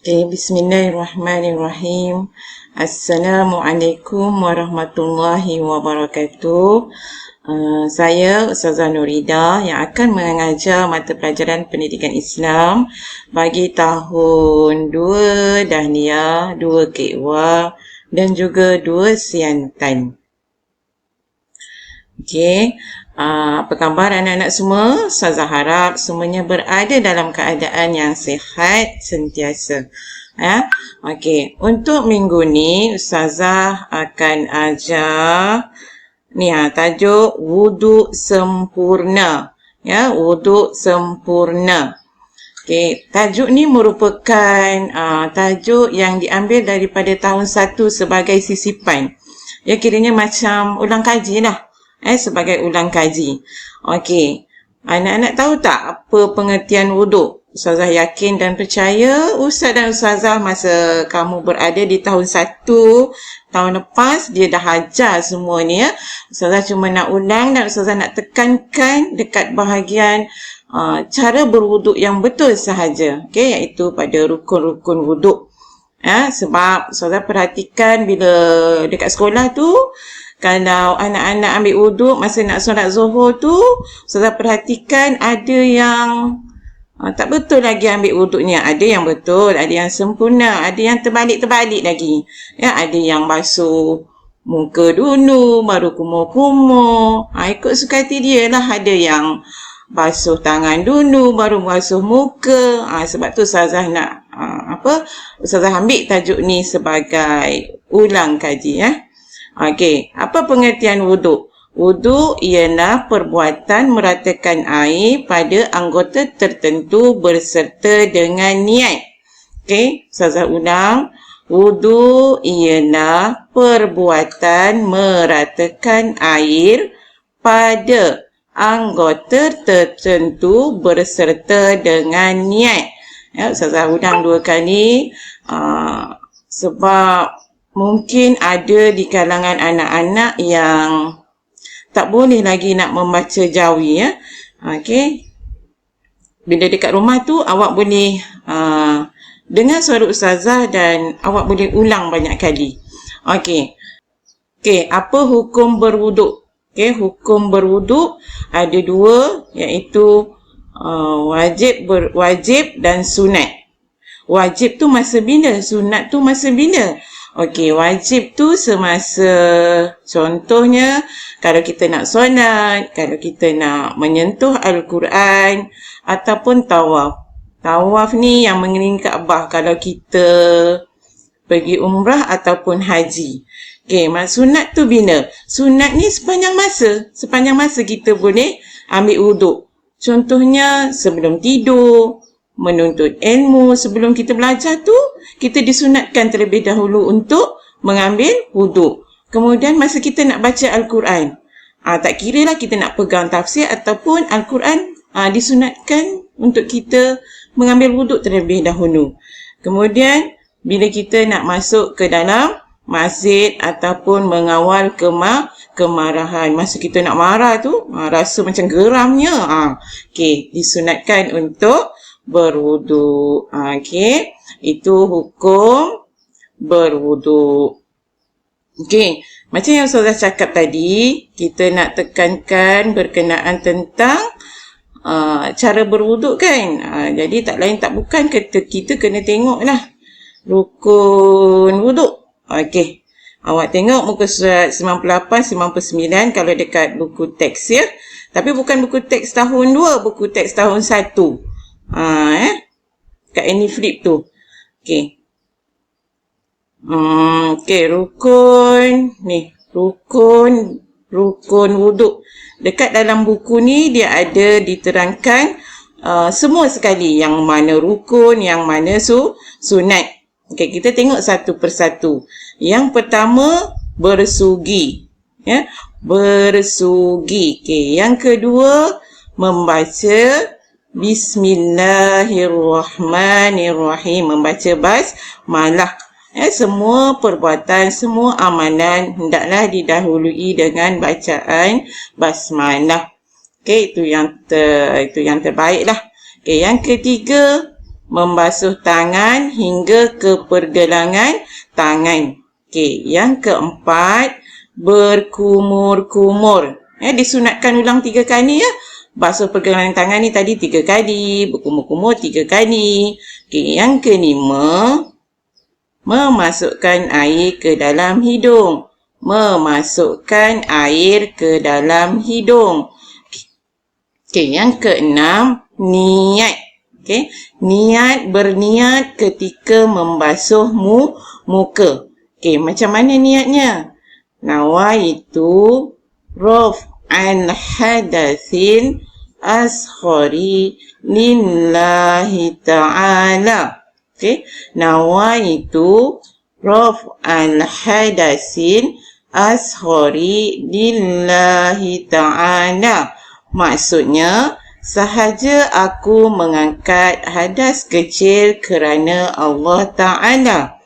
Okay, Bismillahirrahmanirrahim. Assalamualaikum warahmatullahi wabarakatuh. Saya Ustazah Nurida yang akan mengajar mata pelajaran pendidikan Islam bagi tahun 2 Dahniah, 2 Kekwa dan juga 2 Siantan. Okey, apa khabar anak-anak semua? Ustazah harap semuanya berada dalam keadaan yang sihat sentiasa. Ya, okey. Untuk minggu ni Ustazah akan ajar tajuk wuduk sempurna. Ya, wuduk sempurna. Okey, tajuk ni merupakan tajuk yang diambil daripada tahun 1 sebagai sisipan. Ya, kiranya macam ulang kaji lah. Sebagai ulang kaji. Okey. Anak-anak tahu tak apa pengertian wuduk? Ustazah yakin dan percaya Ustaz dan Ustazah masa kamu berada di tahun 1 tahun lepas dia dah ajar semua ni ya. Ustazah cuma nak ulang dan Ustazah nak tekankan dekat bahagian cara berwuduk yang betul sahaja. Okey, iaitu pada rukun-rukun wuduk. Sebab Ustazah perhatikan bila dekat sekolah tu kalau anak-anak ambil wuduk masa nak solat zuhur tu, Ustazah perhatikan ada yang tak betul lagi ambil wuduknya. Ada yang betul, ada yang sempurna, ada yang terbalik-terbalik lagi. Ya, ada yang basuh muka dulu, baru kumur-kumur. Ikut suka hati dia lah. Ada yang basuh tangan dulu, baru basuh muka. Sebab tu Ustazah nak Ustazah ambil tajuk ni sebagai ulang kaji ya. Okey, apa pengertian wuduk? Wuduk ialah perbuatan meratakan air pada anggota tertentu berserta dengan niat. Okey, Ustazah ulang. Wuduk ialah perbuatan meratakan air pada anggota tertentu berserta dengan niat. Ya, Ustazah ulang 2 kali sebab mungkin ada di kalangan anak-anak yang tak boleh lagi nak membaca jawi ya. Okey. Bila dekat rumah tu awak boleh dengar suara Ustazah dan awak boleh ulang banyak kali. Okey. Okey, apa hukum berwuduk? Okey, hukum berwuduk ada 2 iaitu wajib dan sunat. Wajib tu masa bila? Sunat tu masa bila? Okey, wajib tu semasa contohnya kalau kita nak solat, kalau kita nak menyentuh Al-Quran ataupun tawaf. Tawaf ni yang mengelilingi Kaabah kalau kita pergi umrah ataupun haji. Okey, sunat tu bila? Sunat ni sepanjang masa kita boleh ambil wuduk. Contohnya sebelum tidur, menuntut ilmu, sebelum kita belajar tu, kita disunatkan terlebih dahulu untuk mengambil wuduk. Kemudian masa kita nak baca Al-Quran, tak kira lah kita nak pegang tafsir ataupun Al-Quran, disunatkan untuk kita mengambil wuduk terlebih dahulu. Kemudian, bila kita nak masuk ke dalam masjid ataupun mengawal kemarahan, masa kita nak marah tu, rasa macam geramnya, okey, disunatkan untuk berwuduk. Okey, itu hukum berwuduk. Okey, macam yang Ustazah cakap tadi, kita nak tekankan berkenaan tentang cara berwuduk kan. Jadi tak lain tak bukan kita kena tengoklah rukun wuduk. Okey, awak tengok muka surat 98, 99 kalau dekat buku teks ya. Tapi bukan buku teks tahun 2, buku teks tahun 1. Kat any flip tu. Okey. Okey, rukun ni, rukun wuduk. Dekat dalam buku ni dia ada diterangkan semua sekali yang mana rukun, yang mana sunat. Okey, kita tengok satu persatu. Yang pertama bersugi. Ya, bersugi. Okey, yang kedua membaca Bismillahirrahmanirrahim. Membaca basmalah. Semua perbuatan, semua amalan hendaklah didahului dengan bacaan basmalah. Okey, itu yang terbaik lah. Okey, yang ketiga membasuh tangan hingga ke pergelangan tangan. Okey, yang keempat, berkumur-kumur. Disunatkan ulang 3 kali ya. Basuh pergelangan tangan ni tadi 3 kali, berkumur-kumur 3 kali. Okey, yang kelima, memasukkan air ke dalam hidung. Memasukkan air ke dalam hidung. Okey, yang keenam, niat. Okey, berniat ketika membasuh muka. Okey, macam mana niatnya? Nawaitu raf'al hadatsin asghari lillahi ta'ala. Okey, nawaitu raf'al hadatsin asghari lillahi ta'ala. Maksudnya, sahaja aku mengangkat hadas kecil kerana Allah Ta'ala.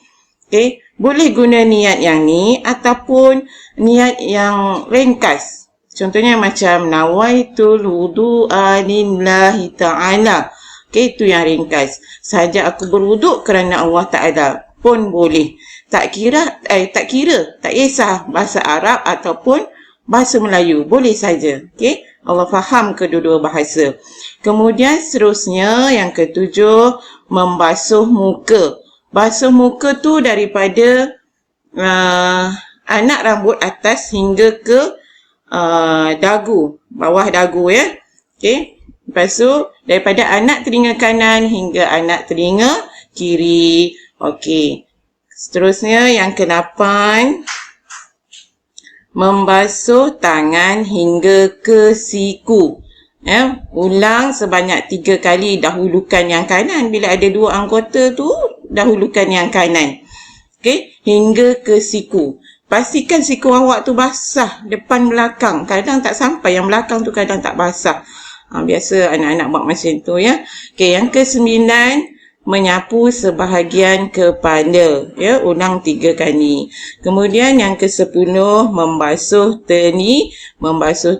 Okey, boleh guna niat yang ni ataupun niat yang ringkas. Contohnya macam nawaitul wudu'a lillahi ta'ala. Okey, itu yang ringkas. Sahaja aku berwuduk kerana Allah Ta'ala pun boleh. Tak kisah bahasa Arab ataupun bahasa Melayu. Boleh saja. Okey, Allah faham kedua-dua bahasa. Kemudian seterusnya yang ketujuh, membasuh muka. Basuh muka tu daripada anak rambut atas hingga ke dagu, bawah dagu ya. Okey. Lepas tu daripada anak telinga kanan hingga anak telinga kiri. Okey. Seterusnya yang ke-8, membasuh tangan hingga ke siku. Ulang sebanyak 3 kali, dahulukan yang kanan. Bila ada 2 anggota tu, dahulukan yang kanan. Okey, hingga ke siku. Pastikan siku awak tu basah, depan belakang. Kadang tak sampai, yang belakang tu kadang tak basah. Biasa anak-anak buat macam tu ya. Okey, yang ke-9, menyapu sebahagian kepala. Ya, ulang 3 kali. Kemudian yang ke-10, membasuh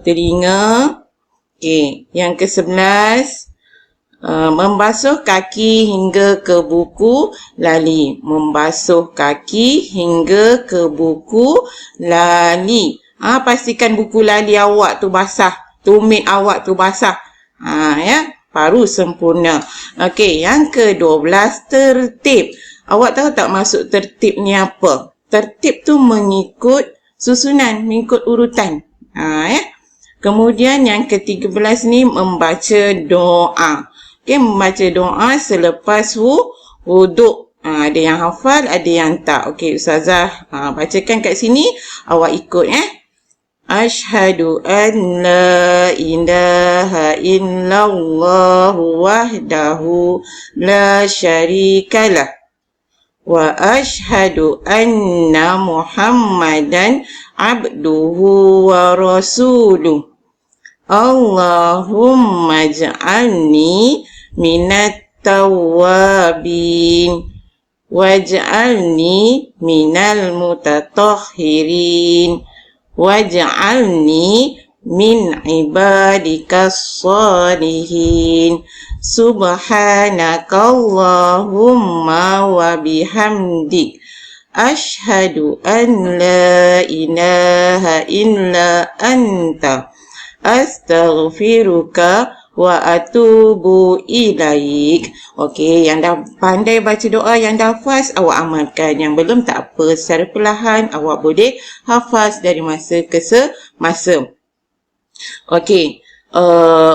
telinga. Okey, yang ke-11, membasuh kaki hingga ke buku lali. Membasuh kaki hingga ke buku lali. Pastikan buku lali awak tu basah. Tumit awak tu basah. Ya, baru sempurna. Okey, yang ke-12, tertib. Awak tahu tak maksud tertib ni apa? Tertib tu mengikut susunan, mengikut urutan. Ya. Kemudian yang ke-13 ni membaca doa. Okey, membaca doa selepas wuduk. Ada yang hafal, ada yang tak. Okey, Ustazah bacakan kat sini. Awak ikut Asyhadu an la ilaha illallah wahdahu la syarikalah. Wa asyhadu anna Muhammadan abduhu wa rasuluh. Allahumma ja'alni minat tawabin waj'alni minal mutatahhirin waj'alni min ibadikas salihin. Subhanakallahumma wa bihamdik asyhadu an la ilaha illa anta astaghfiruka wa atubu ilaik. Okey, yang dah pandai baca doa, yang dah hafaz, awak amalkan. Yang belum, tak apa, secara perlahan awak boleh hafaz dari masa ke semasa. Okey,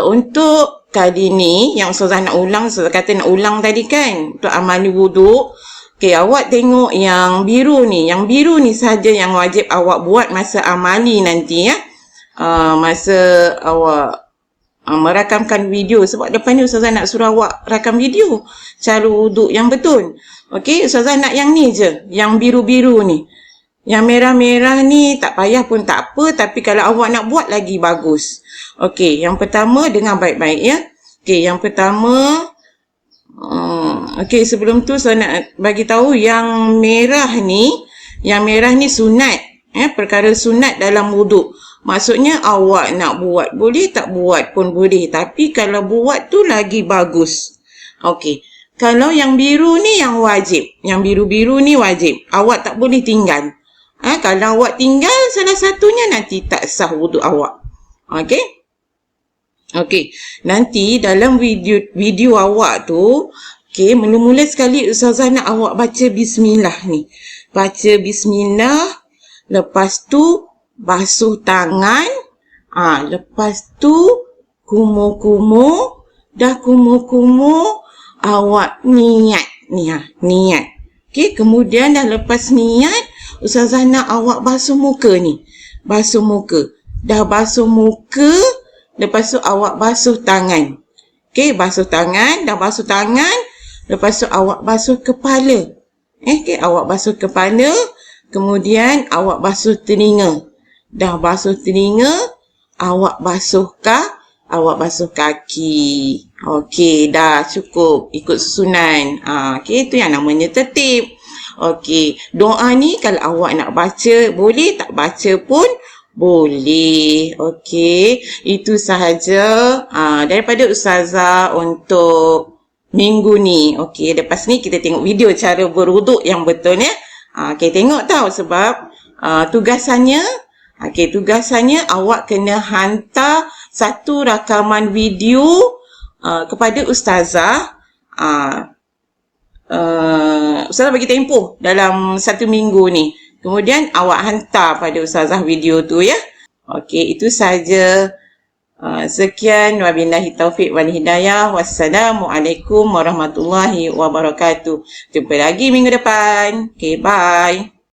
untuk kali ni yang Ustazah nak ulang, Ustazah kata nak ulang tadi kan, untuk amali wuduk. Okey, awak tengok yang biru ni. Yang biru ni saja yang wajib awak buat masa amali nanti ya. Masa awak merakamkan video, sebab depan ni Ustazah nak suruh awak rakam video cara wuduk yang betul. Okey, Ustazah nak yang ni je, yang biru-biru ni. Yang merah-merah ni tak payah pun tak apa, tapi kalau awak nak buat lagi bagus. Okey, yang pertama dengar baik-baik ya. Okey, yang pertama okey, sebelum tu saya nak bagi tahu yang merah ni sunat. Perkara sunat dalam wuduk. Maksudnya awak nak buat boleh, tak buat pun boleh. Tapi kalau buat tu lagi bagus. Okey. Kalau yang biru ni yang wajib. Yang biru-biru ni wajib. Awak tak boleh tinggal. Kalau awak tinggal salah satunya, nanti tak sah wuduk awak. Okey? Okey. Nanti dalam video awak tu, okey, mula-mula sekali Ustazah nak awak baca bismillah ni. Baca bismillah. Lepas tu basuh tangan. Lepas tu kumur-kumur. Dah kumur-kumur, awak niat ni, niat. Okey, kemudian dah lepas niat, Ustazah nak awak basuh muka ni. Basuh muka. Dah basuh muka, lepas tu awak basuh tangan. Okey, basuh tangan, dah basuh tangan, lepas tu awak basuh kepala. Okey, awak basuh kepala, kemudian awak basuh telinga. Dah basuh telinga, awak basuh kaki. Okey, dah cukup ikut susunan. Okey, itu yang namanya tertib. Okey, doa ni kalau awak nak baca boleh, tak baca pun boleh. Okey, itu sahaja daripada Ustazah untuk minggu ni. Okey, lepas ni kita tengok video cara berwuduk yang betul ya. Okey, tengok tahu sebab tugasannya tugasannya awak kena hantar satu rakaman video kepada Ustazah. Ustazah bagi tempoh dalam 1 minggu ni. Kemudian awak hantar pada Ustazah video tu ya. Okey, itu saja. Sekian, wabillahi taufiq wal hidayah. Wassalamualaikum warahmatullahi wabarakatuh. Jumpa lagi minggu depan. Okey, bye.